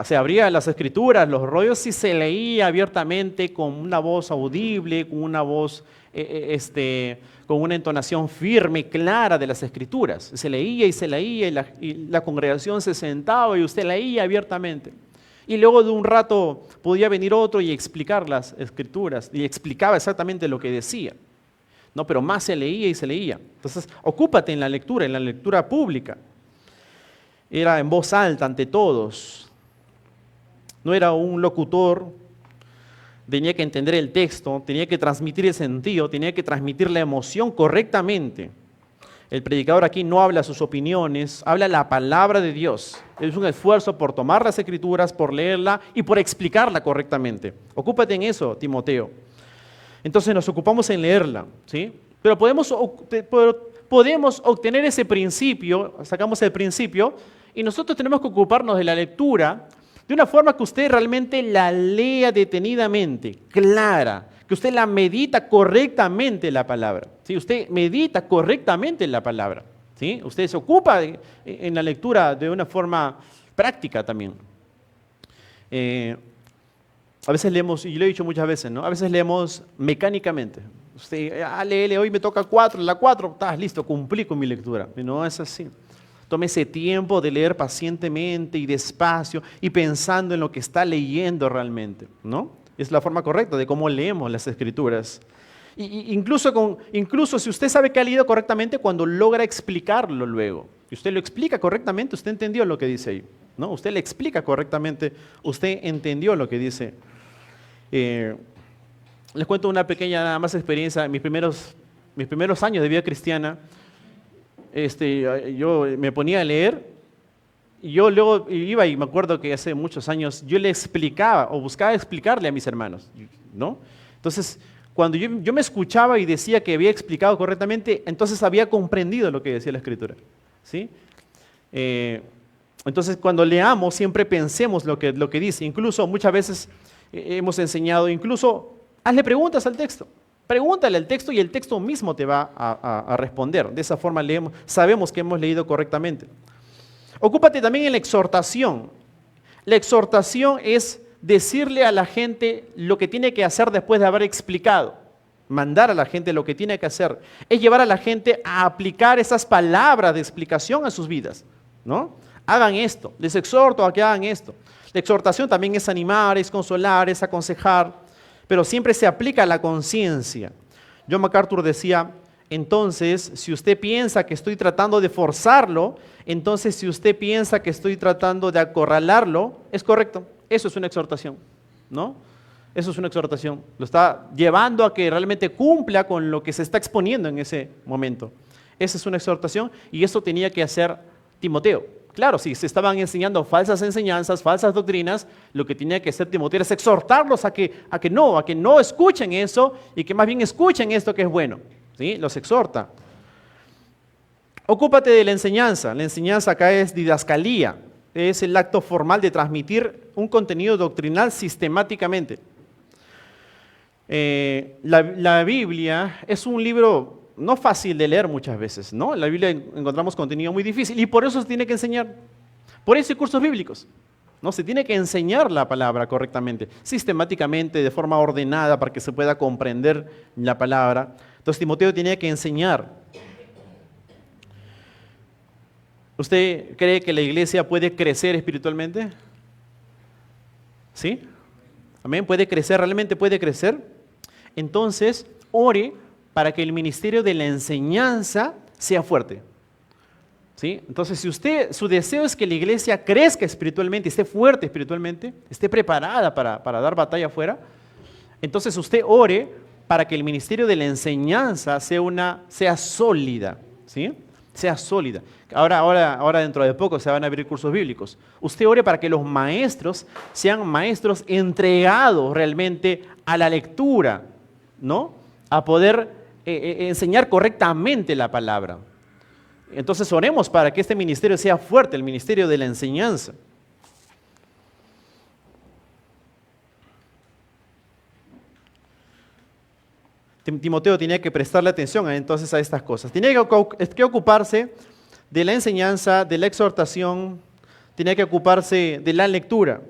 se abrían las escrituras, los rollos y se leía abiertamente con una voz audible, con una voz, con una entonación firme, clara de las escrituras. Se leía y la congregación se sentaba y usted leía abiertamente. Y luego de un rato podía venir otro y explicar las escrituras y explicaba exactamente lo que decía. No, pero más se leía y se leía. Entonces, ocúpate en la lectura pública. Era en voz alta ante todos. No era un locutor, tenía que entender el texto, tenía que transmitir el sentido, tenía que transmitir la emoción correctamente. El predicador aquí no habla sus opiniones, habla la palabra de Dios. Es un esfuerzo por tomar las Escrituras, por leerla y por explicarla correctamente. Ocúpate en eso, Timoteo. Entonces nos ocupamos en leerla, ¿sí? Pero podemos obtener ese principio, sacamos el principio, y nosotros tenemos que ocuparnos de la lectura de una forma que usted realmente la lea detenidamente, clara, que usted la medita correctamente la palabra. ¿Sí? Usted medita correctamente la palabra. ¿Sí? Usted se ocupa en la lectura de una forma práctica también. A veces leemos, y lo he dicho muchas veces, ¿no? A veces leemos mecánicamente. Usted, lee, hoy me toca 4, la 4, estás listo, cumplí con mi lectura. Y no es así. Tome ese tiempo de leer pacientemente y despacio y pensando en lo que está leyendo realmente, ¿no? Es la forma correcta de cómo leemos las Escrituras. Incluso si usted sabe que ha leído correctamente, cuando logra explicarlo luego, y usted lo explica correctamente, usted entendió lo que dice ahí, ¿no? Usted le explica correctamente, usted entendió lo que dice. Les cuento una pequeña nada más experiencia. Mis primeros años de vida cristiana, yo me ponía a leer y yo luego iba, y me acuerdo que hace muchos años yo le explicaba o buscaba explicarle a mis hermanos, ¿no? Entonces, cuando yo me escuchaba y decía que había explicado correctamente, entonces había comprendido lo que decía la Escritura, ¿sí? Entonces, cuando leamos, siempre pensemos lo que dice. Incluso muchas veces hemos enseñado, incluso hazle preguntas al texto. Pregúntale al texto y el texto mismo te va a responder. De esa forma sabemos que hemos leído correctamente. Ocúpate también en la exhortación. La exhortación es decirle a la gente lo que tiene que hacer después de haber explicado. Mandar a la gente lo que tiene que hacer. Es llevar a la gente a aplicar esas palabras de explicación a sus vidas, ¿no? Hagan esto. Les exhorto a que hagan esto. La exhortación también es animar, es consolar, es aconsejar, pero siempre se aplica a la conciencia. John MacArthur decía, entonces, si usted piensa que estoy tratando de forzarlo, entonces si usted piensa que estoy tratando de acorralarlo, es correcto. Eso es una exhortación, ¿no? Eso es una exhortación. Lo está llevando a que realmente cumpla con lo que se está exponiendo en ese momento. Esa es una exhortación y eso tenía que hacer Timoteo. Claro, si se estaban enseñando falsas enseñanzas, falsas doctrinas, lo que tenía que hacer Timoteo es exhortarlos a que no escuchen eso y que más bien escuchen esto que es bueno. ¿Sí? Los exhorta. Ocúpate de la enseñanza. La enseñanza acá es didascalía. Es el acto formal de transmitir un contenido doctrinal sistemáticamente. La Biblia es un libro no fácil de leer muchas veces, ¿no? En la Biblia encontramos contenido muy difícil y por eso se tiene que enseñar. Por eso hay cursos bíblicos, ¿no? Se tiene que enseñar la palabra correctamente, sistemáticamente, de forma ordenada para que se pueda comprender la palabra. Entonces Timoteo tenía que enseñar. ¿Usted cree que la iglesia puede crecer espiritualmente? ¿Sí? ¿Amén? ¿Puede crecer? ¿Realmente puede crecer? Entonces, ore para que el ministerio de la enseñanza sea fuerte. ¿Sí? Entonces, si su deseo es que la iglesia crezca espiritualmente, esté fuerte espiritualmente, esté preparada para dar batalla afuera, entonces usted ore para que el ministerio de la enseñanza sea sólida, ¿sí? Sea sólida. Ahora dentro de poco se van a abrir cursos bíblicos. Usted ore para que los maestros sean maestros entregados realmente a la lectura, ¿no? A poder enseñar correctamente la palabra. Entonces oremos para que este ministerio sea fuerte, el ministerio de la enseñanza. Timoteo tenía que prestarle atención entonces a estas cosas. Tenía que ocuparse de la enseñanza, de la exhortación, tenía que ocuparse de la lectura.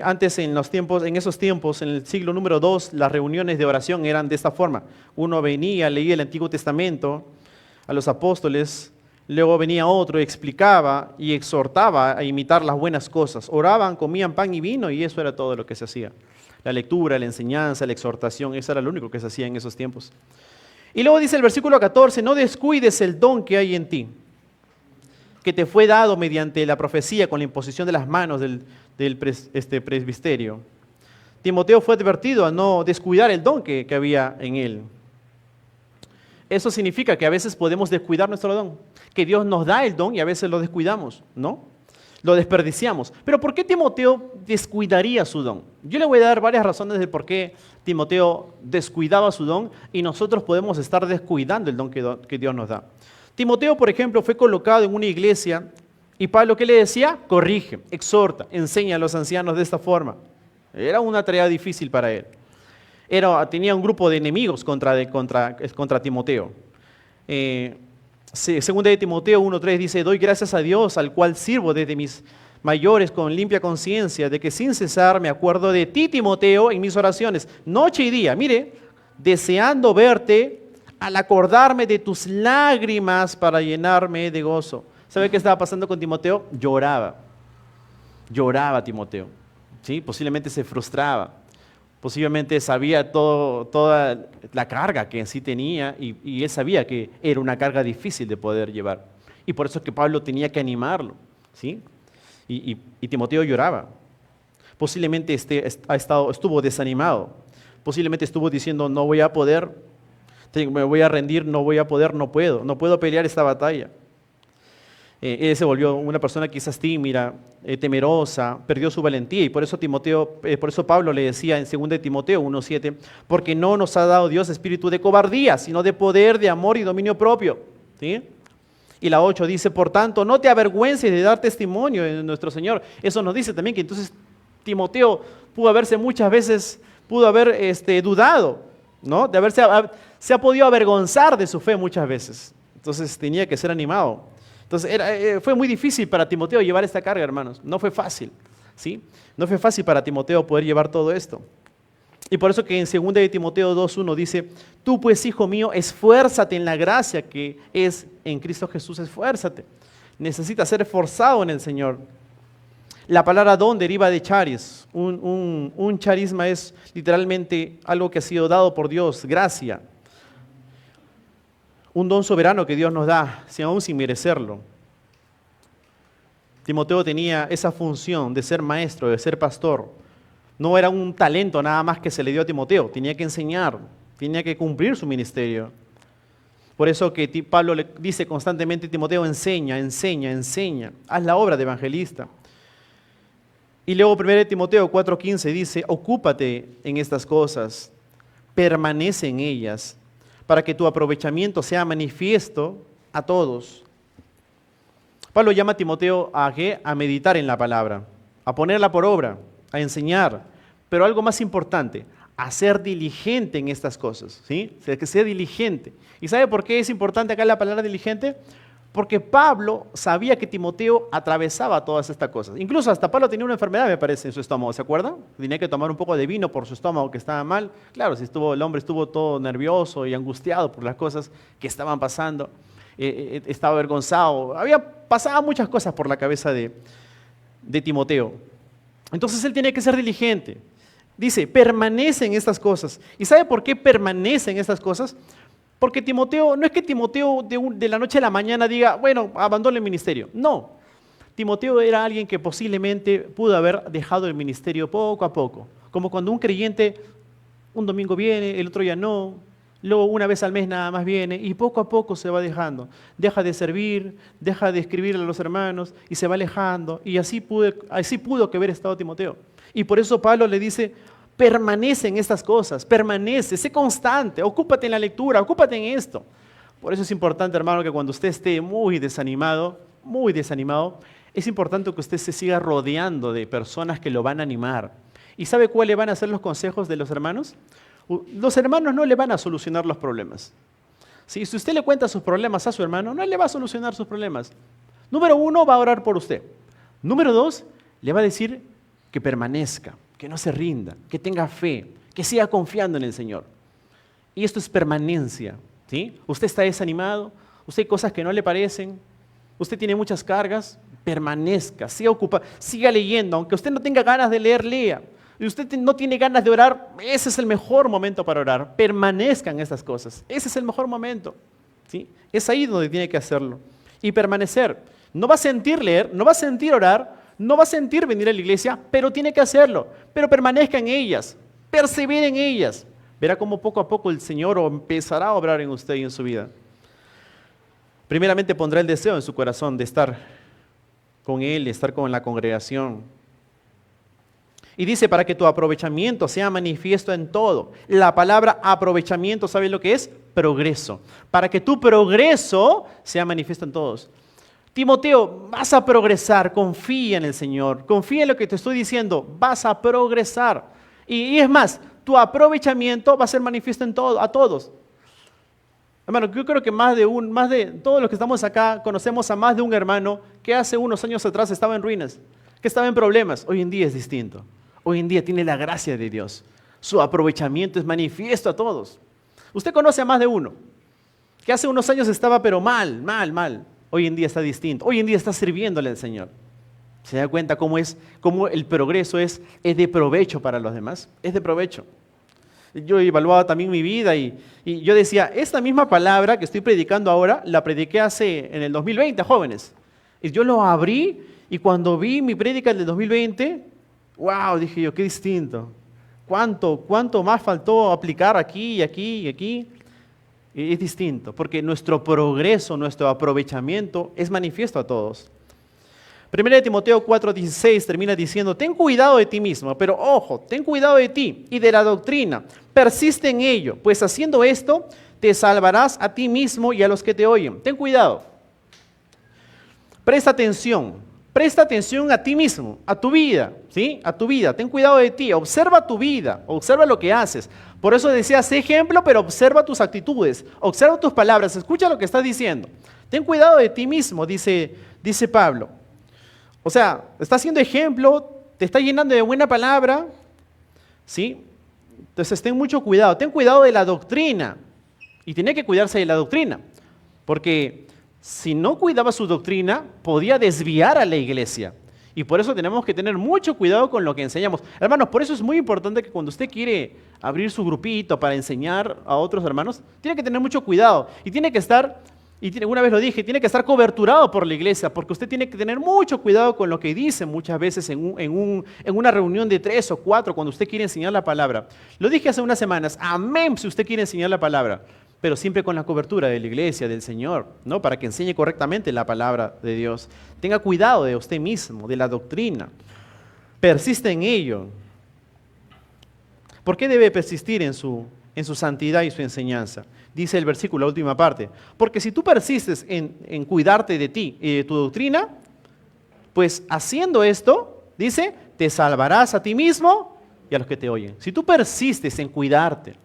Antes, en esos tiempos, en el siglo número 2, las reuniones de oración eran de esta forma. Uno venía, leía el Antiguo Testamento a los apóstoles, luego venía otro, explicaba y exhortaba a imitar las buenas cosas. Oraban, comían pan y vino y eso era todo lo que se hacía. La lectura, la enseñanza, la exhortación, eso era lo único que se hacía en esos tiempos. Y luego dice el versículo 14, no descuides el don que hay en ti, que te fue dado mediante la profecía con la imposición de las manos del presbiterio. Timoteo fue advertido a no descuidar el don que había en él. Eso significa que a veces podemos descuidar nuestro don, que Dios nos da el don y a veces lo descuidamos, ¿no? Lo desperdiciamos. Pero ¿por qué Timoteo descuidaría su don? Yo le voy a dar varias razones de por qué Timoteo descuidaba su don y nosotros podemos estar descuidando el don que Dios nos da. Timoteo, por ejemplo, fue colocado en una iglesia y Pablo, ¿qué le decía? Corrige, exhorta, enseña a los ancianos de esta forma. Era una tarea difícil para él. Tenía un grupo de enemigos contra Timoteo. Segunda de Timoteo 1:3 dice, doy gracias a Dios, al cual sirvo desde mis mayores con limpia conciencia, de que sin cesar me acuerdo de ti, Timoteo, en mis oraciones, noche y día, mire, deseando verte, al acordarme de tus lágrimas para llenarme de gozo. ¿Sabe qué estaba pasando con Timoteo? Lloraba Timoteo, ¿sí? Posiblemente se frustraba. Posiblemente sabía toda la carga que en sí tenía y él sabía que era una carga difícil de poder llevar. Y por eso es que Pablo tenía que animarlo, ¿sí? Y Timoteo lloraba. Posiblemente estuvo desanimado. Posiblemente estuvo diciendo, no voy a poder, me voy a rendir, no voy a poder, no puedo pelear esta batalla. Él se volvió una persona quizás tímida, temerosa, perdió su valentía y por eso Pablo le decía en 2 de Timoteo 1:7, porque no nos ha dado Dios espíritu de cobardía, sino de poder, de amor y dominio propio. ¿Sí? Y la 8 dice, por tanto, no te avergüences de dar testimonio de nuestro Señor. Eso nos dice también que entonces Timoteo pudo haber dudado, ¿no? Se ha podido avergonzar de su fe muchas veces. Entonces tenía que ser animado. Entonces fue muy difícil para Timoteo llevar esta carga, hermanos. No fue fácil, ¿sí? No fue fácil para Timoteo poder llevar todo esto. Y por eso que en 2 de Timoteo 2:1 dice, tú pues, hijo mío, esfuérzate en la gracia que es en Cristo Jesús, esfuérzate. Necesitas ser esforzado en el Señor. La palabra don deriva de charis. Un charisma es literalmente algo que ha sido dado por Dios, gracia. Un don soberano que Dios nos da, aún sin merecerlo. Timoteo tenía esa función de ser maestro, de ser pastor. No era un talento nada más que se le dio a Timoteo, tenía que enseñar, tenía que cumplir su ministerio. Por eso que Pablo le dice constantemente a Timoteo, enseña, haz la obra de evangelista. Y luego 1 Timoteo 4:15 dice, ocúpate en estas cosas, permanece en ellas, para que tu aprovechamiento sea manifiesto a todos. Pablo llama a Timoteo a meditar en la palabra, a ponerla por obra, a enseñar, pero algo más importante, a ser diligente en estas cosas, ¿sí? Que sea diligente. ¿Y sabe por qué es importante acá la palabra diligente? Porque Pablo sabía que Timoteo atravesaba todas estas cosas. Incluso hasta Pablo tenía una enfermedad, me parece, en su estómago, ¿se acuerdan? Tenía que tomar un poco de vino por su estómago que estaba mal. Claro, el hombre estuvo todo nervioso y angustiado por las cosas que estaban pasando. Estaba avergonzado. Pasaban muchas cosas por la cabeza de Timoteo. Entonces él tenía que ser diligente. Dice, permanece en estas cosas. ¿Y sabe por qué permanece en estas cosas? Porque Timoteo, no es que Timoteo de la noche a la mañana diga, bueno, abandone el ministerio. No, Timoteo era alguien que posiblemente pudo haber dejado el ministerio poco a poco. Como cuando un creyente un domingo viene, el otro ya no, luego una vez al mes nada más viene y poco a poco se va dejando. Deja de servir, deja de escribirle a los hermanos y se va alejando. Y así pudo que haber estado Timoteo. Y por eso Pablo le dice, permanece en estas cosas, permanece, sé constante, ocúpate en la lectura, ocúpate en esto. Por eso es importante, hermano, que cuando usted esté muy desanimado, es importante que usted se siga rodeando de personas que lo van a animar. ¿Y sabe cuáles van a ser los consejos de los hermanos? Los hermanos no le van a solucionar los problemas. ¿Sí? Si usted le cuenta sus problemas a su hermano, no le va a solucionar sus problemas. Número 1, va a orar por usted. Número 2, le va a decir que permanezca, que no se rinda, que tenga fe, que siga confiando en el Señor. Y esto es permanencia, ¿sí? Usted está desanimado, usted hay cosas que no le parecen, usted tiene muchas cargas, permanezca, siga leyendo, aunque usted no tenga ganas de leer, lea. Y usted no tiene ganas de orar, ese es el mejor momento para orar. Permanezca en estas cosas, ese es el mejor momento, ¿sí? Es ahí donde tiene que hacerlo. Y permanecer. No va a sentir leer, no va a sentir orar, no va a sentir venir a la iglesia, pero tiene que hacerlo. Pero permanezca en ellas, persevere en ellas, Verá cómo poco a poco el Señor empezará a obrar en usted y en su vida. Primeramente pondrá el deseo en su corazón de estar con Él, de estar con la congregación. Y dice, para que tu aprovechamiento sea manifiesto en todo. La palabra aprovechamiento, ¿saben lo que es? Progreso. Para que tu progreso sea manifiesto en todos. Timoteo, vas a progresar, confía en el Señor, confía en lo que te estoy diciendo, vas a progresar. Y es más, tu aprovechamiento va a ser manifiesto en todo, a todos. Hermano, yo creo que más de todos los que estamos acá conocemos a más de un hermano que hace unos años atrás estaba en ruinas, que estaba en problemas. Hoy en día es distinto. Hoy en día tiene la gracia de Dios. Su aprovechamiento es manifiesto a todos. Usted conoce a más de uno que hace unos años estaba pero mal. Hoy en día está distinto. Hoy en día está sirviéndole al Señor. ¿Se da cuenta cómo el progreso es de provecho para los demás? Es de provecho. Yo evaluaba también mi vida y yo decía, esta misma palabra que estoy predicando ahora, la prediqué en el 2020, jóvenes. Y yo lo abrí y cuando vi mi prédica del 2020, wow, dije yo, qué distinto. ¿Cuánto más faltó aplicar aquí y aquí y aquí? Y es distinto, porque nuestro progreso, nuestro aprovechamiento es manifiesto a todos. 1 Timoteo 4:16 termina diciendo, ten cuidado de ti mismo, pero ojo, ten cuidado de ti y de la doctrina, persiste en ello, pues haciendo esto te salvarás a ti mismo y a los que te oyen. Ten cuidado, presta atención a ti mismo, a tu vida, ¿sí? A tu vida, ten cuidado de ti, observa tu vida, observa lo que haces. Por eso decía, sé ejemplo, pero observa tus actitudes, observa tus palabras, escucha lo que está diciendo. Ten cuidado de ti mismo, dice Pablo. O sea, está siendo ejemplo, te está llenando de buena palabra, ¿sí? Entonces ten mucho cuidado, ten cuidado de la doctrina. Y tiene que cuidarse de la doctrina, porque si no cuidaba su doctrina, podía desviar a la iglesia. Y por eso tenemos que tener mucho cuidado con lo que enseñamos. Hermanos, por eso es muy importante que cuando usted quiere abrir su grupito para enseñar a otros hermanos, tiene que tener mucho cuidado y tiene que estar... una vez lo dije, tiene que estar coberturado por la iglesia, porque usted tiene que tener mucho cuidado con lo que dice muchas veces en una reunión de 3 o 4, cuando usted quiere enseñar la palabra. Lo dije hace unas semanas, amén si usted quiere enseñar la palabra, pero siempre con la cobertura de la iglesia, del Señor, ¿no? Para que enseñe correctamente la palabra de Dios. Tenga cuidado de usted mismo, de la doctrina. Persiste en ello. ¿Por qué debe persistir en su santidad y su enseñanza? Dice el versículo, la última parte. Porque si tú persistes en cuidarte de ti y de tu doctrina, pues haciendo esto, dice, te salvarás a ti mismo y a los que te oyen. Si tú persistes en cuidarte,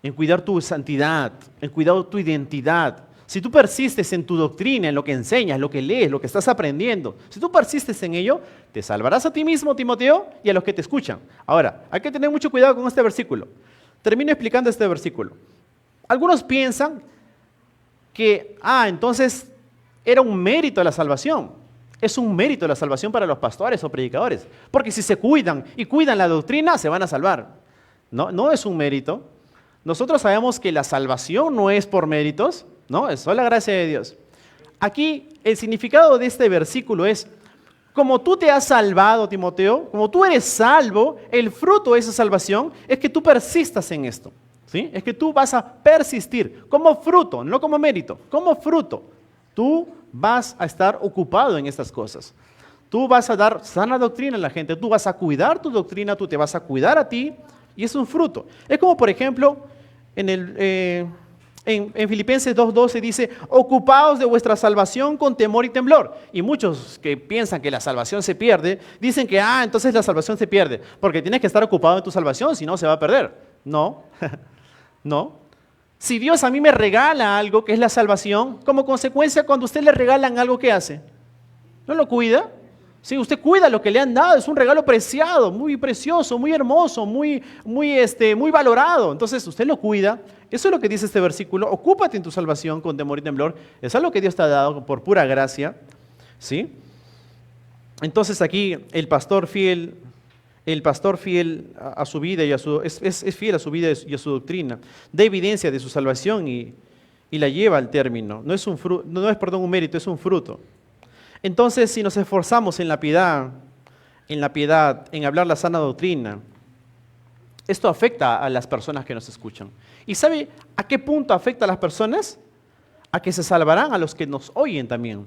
en cuidar tu santidad, en cuidar tu identidad, si tú persistes en tu doctrina, en lo que enseñas, lo que lees, lo que estás aprendiendo, si tú persistes en ello, te salvarás a ti mismo, Timoteo, y a los que te escuchan. Ahora, hay que tener mucho cuidado con este versículo. Termino explicando este versículo. Algunos piensan que, entonces era un mérito la salvación. Es un mérito la salvación para los pastores o predicadores. Porque si se cuidan y cuidan la doctrina, se van a salvar. No es un mérito. Nosotros sabemos que la salvación no es por méritos, no, es solo la gracia de Dios. Aquí el significado de este versículo es, como tú te has salvado, Timoteo, como tú eres salvo, el fruto de esa salvación es que tú persistas en esto. ¿Sí? Es que tú vas a persistir como fruto, no como mérito, como fruto. Tú vas a estar ocupado en estas cosas. Tú vas a dar sana doctrina a la gente, tú vas a cuidar tu doctrina, tú te vas a cuidar a ti y es un fruto. Es como, por ejemplo, en Filipenses 2:12 dice, ocupaos de vuestra salvación con temor y temblor. Y muchos que piensan que la salvación se pierde, dicen que, entonces la salvación se pierde, porque tienes que estar ocupado en tu salvación, si no se va a perder. No. No. Si Dios a mí me regala algo que es la salvación, como consecuencia cuando usted le regalan algo, ¿qué hace? ¿No lo cuida? Sí, usted cuida lo que le han dado, es un regalo preciado, muy precioso, muy hermoso, muy valorado. Entonces usted lo cuida. Eso es lo que dice este versículo. Ocúpate en tu salvación con temor y temblor. Es algo que Dios te ha dado por pura gracia. ¿Sí? Entonces aquí el pastor fiel a su vida y es fiel a su vida y a su doctrina, da evidencia de su salvación y la lleva al término. No es un mérito, es un fruto. Entonces, si nos esforzamos en la piedad, en hablar la sana doctrina, esto afecta a las personas que nos escuchan. ¿Y sabe a qué punto afecta a las personas? A que se salvarán a los que nos oyen también.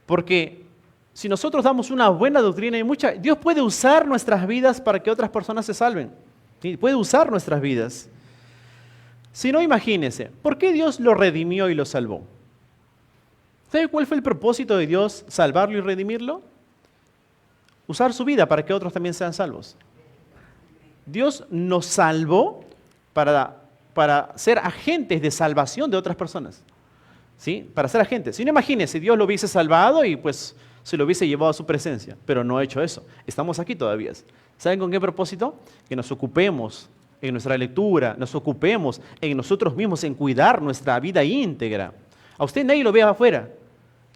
Porque si nosotros damos una buena doctrina, Dios puede usar nuestras vidas para que otras personas se salven. ¿Sí? Puede usar nuestras vidas. Si no, imagínese, ¿por qué Dios lo redimió y lo salvó? ¿Sabe cuál fue el propósito de Dios salvarlo y redimirlo? Usar su vida para que otros también sean salvos. Dios nos salvó para ser agentes de salvación de otras personas. ¿Sí? Para ser agentes. Si no, imagínese, Dios lo hubiese salvado y pues se lo hubiese llevado a su presencia, pero no ha hecho eso. Estamos aquí todavía. ¿Saben con qué propósito? Que nos ocupemos en nuestra lectura, nos ocupemos en nosotros mismos, en cuidar nuestra vida íntegra. A usted nadie lo ve afuera.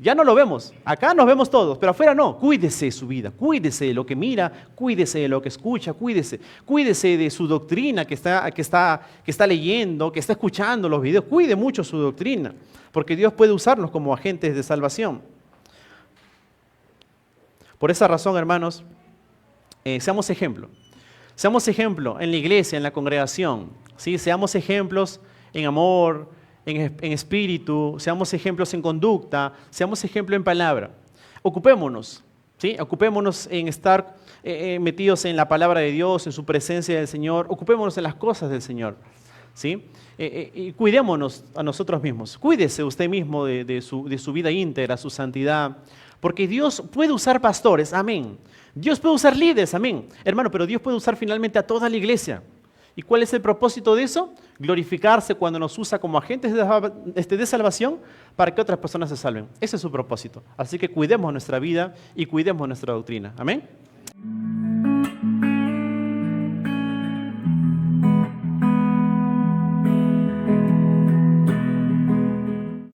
Ya no lo vemos. Acá nos vemos todos, pero afuera no. Cuídese de su vida, cuídese de lo que mira, cuídese de lo que escucha, cuídese de su doctrina que está leyendo, que está escuchando los videos. Cuide mucho su doctrina, porque Dios puede usarnos como agentes de salvación. Por esa razón, hermanos, seamos ejemplo. Seamos ejemplo en la iglesia, en la congregación. ¿Sí? Seamos ejemplos en amor, en espíritu, seamos ejemplos en conducta, seamos ejemplo en palabra. Ocupémonos, ¿sí? Ocupémonos en estar metidos en la palabra de Dios, en su presencia del Señor. Ocupémonos en las cosas del Señor, ¿sí? Y cuidémonos a nosotros mismos. Cuídese usted mismo de su vida íntegra, su santidad, porque Dios puede usar pastores, amén. Dios puede usar líderes, amén. Hermano, pero Dios puede usar finalmente a toda la iglesia. ¿Y cuál es el propósito de eso? Glorificarse cuando nos usa como agentes de salvación para que otras personas se salven. Ese es su propósito. Así que cuidemos nuestra vida y cuidemos nuestra doctrina. Amén.